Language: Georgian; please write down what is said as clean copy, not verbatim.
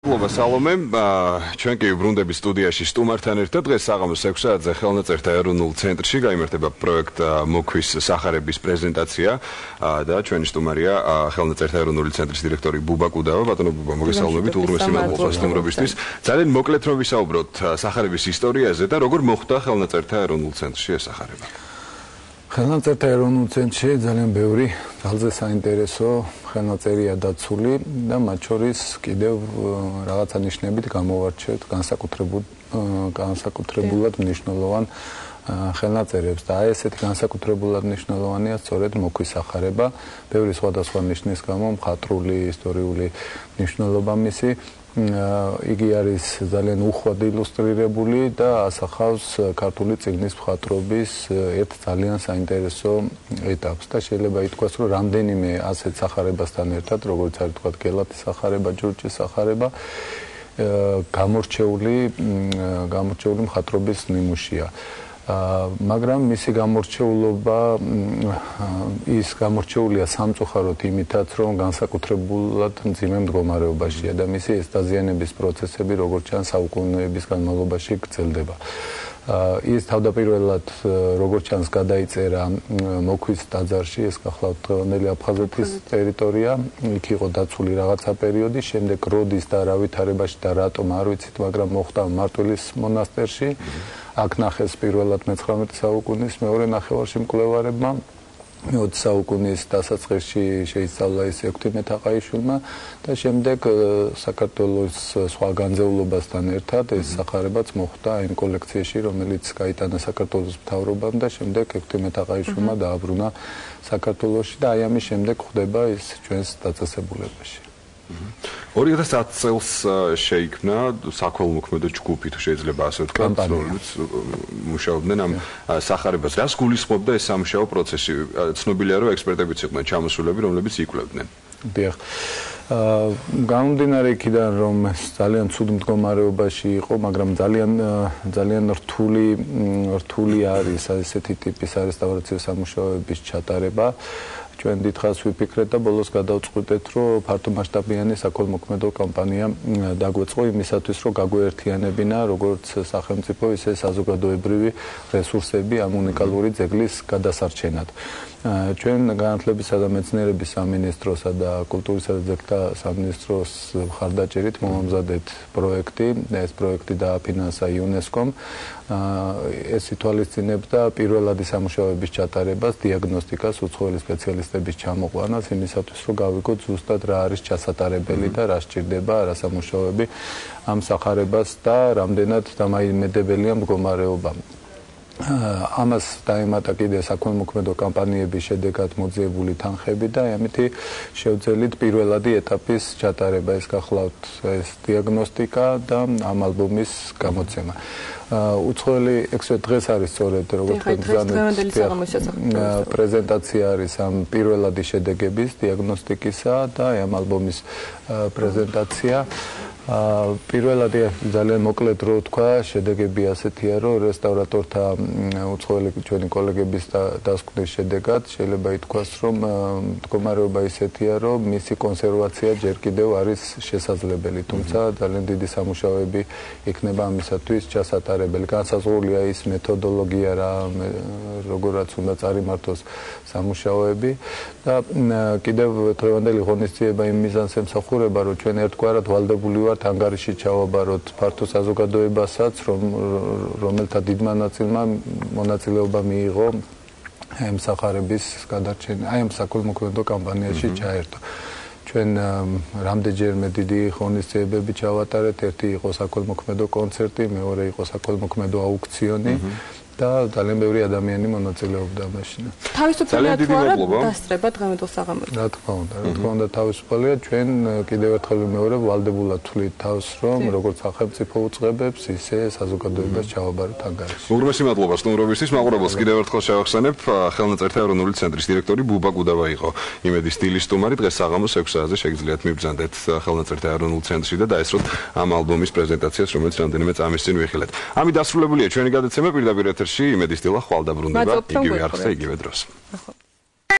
Salome, ჩვენ კი ბრუნდების სტუდიაში სტუმართან ერთად დღეს საღამოს 6 საათზე ხელნაწერთა ეროვნულ ცენტრში გაიმართება პროექტ მოქვის სახარების პრეზენტაცია და ჩვენი სტუმარია ხელნაწერთა ეროვნული ცენტრის დირექტორი ბუბა კუდავა. ბატონო ბუბა, მოგესალმებით, უღრმესი მადლობა სტუმრობისთვის. ძალიან მოკლედ რომ ვისაუბროთ სახარების ისტორიაზე და როგორ მოხდა ხელნაწერთა ეროვნულ ცენტრში ეს სახარება. ხელნაწერთა ეროვნულ ცენტრში ძალიან ბევრი ძალზე საინტერესო ხელნაწერია დაცული და მათ შორის კიდევ რაღაცა ნიშნებით გამოვარჩევთ განსაკუთრებულად მნიშვნელოვან ხელნაწერებს და აი ესეთი განსაკუთრებულად მნიშვნელოვანია სწორედ მოქვის სახარება, ბევრი სხვადასხვა ნიშნის გამო, მხატვრული, ისტორიული მნიშვნელობა მისი. იგი არის ძალიან უხვად ილუსტრირებული და ასახავს ქართული წიგნის მხატვრობის ერთ ძალიან საინტერესო ეტაპს და შეიძლება ითქვას, რომ რამდენიმე ასეთ სახარებასთან ერთად, როგორც არის თქვა გელათის სახარება, ჯურჯის სახარება, გამორჩეული მხატვრობის ნიმუშია. მაგრამ მისი გამორჩეულობა ის გამორჩეულია სამწუხაროდ იმითაც, რომ განსაკუთრებულად მძიმე მდგომარეობაშია და მისი ეს დაზიანების პროცესები, როგორც ჩანს, საუკუნეების განმავლობაში გრძელდება. ის თავდაპირველად, როგორც ჩანს, გადაიწერა მოქვის ტაძარში, ეს გახლავთ დღევანდელი აფხაზეთის ტერიტორია, იქ იყო დაცული რაღაცა პერიოდი, შემდეგ როდის და რა ვითარებაში და რატომ არ ვიცით, მაგრამ მოხდა მარტვილის მონასტერში. აქ ნახეს პირველად მე-19 საუკუნის მეორე ნახევარში მკვლევარებმა, მე-20 საუკუნის დასაწყისში შეისწავლა ის ექვთიმე თაყაიშვილმა და შემდეგ საქართველოს სხვა განძეულობასთან ერთად ეს სახარებაც მოხვდა იმ კოლექციაში, რომელიც გაიტანა საქართველოს მთავრობამ და შემდეგ ექვთიმე თაყაიშვილმა დააბრუნა საქართველოში და აი ამის შემდეგ ხდება ის ჩვენს დაწესებულებაში. 2010 წელს შეიქმნა საქველმოქმედო ჯგუფი, თუ შეიძლება ასე ვთქვათ, რომელიც მუშაობდნენ ამ სახარებას. რას გულისხმობდა ეს სამუშაო პროცესი? ცნობილია, რომ ექსპერტებიც იყვნენ ჩამოსულები, რომლებიც იკვლევდნენ. დიახ. გამომდინარე იქიდან, რომ ძალიან ცუდ მდგომარეობაში იყო, მაგრამ ძალიან რთული არის ესეთი ტიპის არესტავრაციო სამუშაოების ჩატარება. ჩვენ დიდხანს ვიფიქრეთ და ბოლოს გადავწყვიტეთ, რომ ფართომასშტაბიანი საქველმოქმედო კამპანია დაგვეწყო იმისათვის, რომ გაგვეერთიანებინა როგორც სახელმწიფო, ისე საზოგადოებრივი რესურსები ამ უნიკალური ძეგლის გადასარჩენად. ჩვენ განათლებისა და მეცნიერების სამინისტროსა და კულტურისა და ძეგლთა სამინისტროს მხარდაჭერით მომამზადეთ პროექტი. ეს პროექტი დააფინანსა იუნესკომ. ეს ითვალისწინებდა პირველადი სამუშაოების ჩატარებას, დიაგნოსტიკას, უცხოელი სპეციალისტების ჩამოყვანას, იმისათვის, რომ გავიგოთ ზუსტად რა არის ჩასატარებელი და რა სჭირდება რა სამუშაოები ამ სახარებას და რამდენად დამაიმედებელია მდგომარეობა. ამას დაემატა კიდე საქველმოქმედო კამპანიების შედეგად მოძიებული თანხები და ამით შევძელით პირველადი ეტაპის ჩატარება, ეს გახლავთ ეს დიაგნოსტიკა და ამ ალბომის გამოცემა. უცხოელი დღეს არის სწორედ როგორც პრეზენტაცია არის ამ პირველადი შედეგების დიაგნოსტიკისა და ამ ალბომის პრეზენტაცია. პირველადი ძალიან მოკლედ რო თქვა, შედეგები ასეთია, რომ რესტავრატორთა უცხოელი ჩვენი კოლეგების დასკვნის შედეგად შეიძლება ითქვას, რომ მდგომარეობა ისეთია, რომ მისი კონსერვაცია ჯერ კიდევ არის შესაძლებელი, თუმცა ძალიან დიდი სამუშაოები იქნება ამისათვის ჩასატარებელი. განსაზღვრულია ის მეთოდოლოგია, როგორაც უნდა წარიმართოს სამუშაოები და კიდევ დღევანდელი ღონისძიება იმ მიზანს ემსახურება, რომ ჩვენ ერთგვარად ვალდებული ვართ ანგარიში ჩავაბაროთ ფართო საზოგადოებასაც, რომელთა დიდმა ნაწილმა მონაწილეობა მიიღო ამ სახარების გადარჩენა, ამ საქველმოქმედო კამპანიაში ჩაერთო. ჩვენ რამდენჯერმე დიდი ღონისძიებები ჩავატარეთ, ერთი იყო საქველმოქმედო კონცერტი, მეორე იყო საქველმოქმედო აუქციონი. და ძალიან ბევრი ადამიანი მონაწილეობდა მაშინ. თავისუფალია თუ არა დასწრება დღევანდელ საღამოზე? რა თქმა უნდა, თავისუფალია. ჩვენ კიდევ ერთხელ ვიმეორებ, ვალდებულად თვლით თავს, რომ როგორც სახელმწიფო უწყებებს, ისე საზოგადოებას ჩავაბაროთ ანგარიში. უღრმესი მადლობა სტუმრობისთვის. მაყურებელს კიდევ ერთხელ შევახსენებ, ხელნაწერთა ეროვნული ცენტრის დირექტორი ბუბა კუდავა იყო იმედი სტილის სტუმარი. დღეს საღამოს 6 საათზე შეგიძლიათ მიბრძანდეთ ხელნაწერთა ეროვნულ ცენტრში და დაესწროთ ამ ალბომის პრეზენტაციას, რომელიც რამდენიმე წამის წინ ვიხილეთ. ამით დასრულებულია ჩვენი გადაცემა. პირდაპირ ეთერში იმედის დილა ხვალ დაბრუნდება იგივე არხზე, იგივე დროს.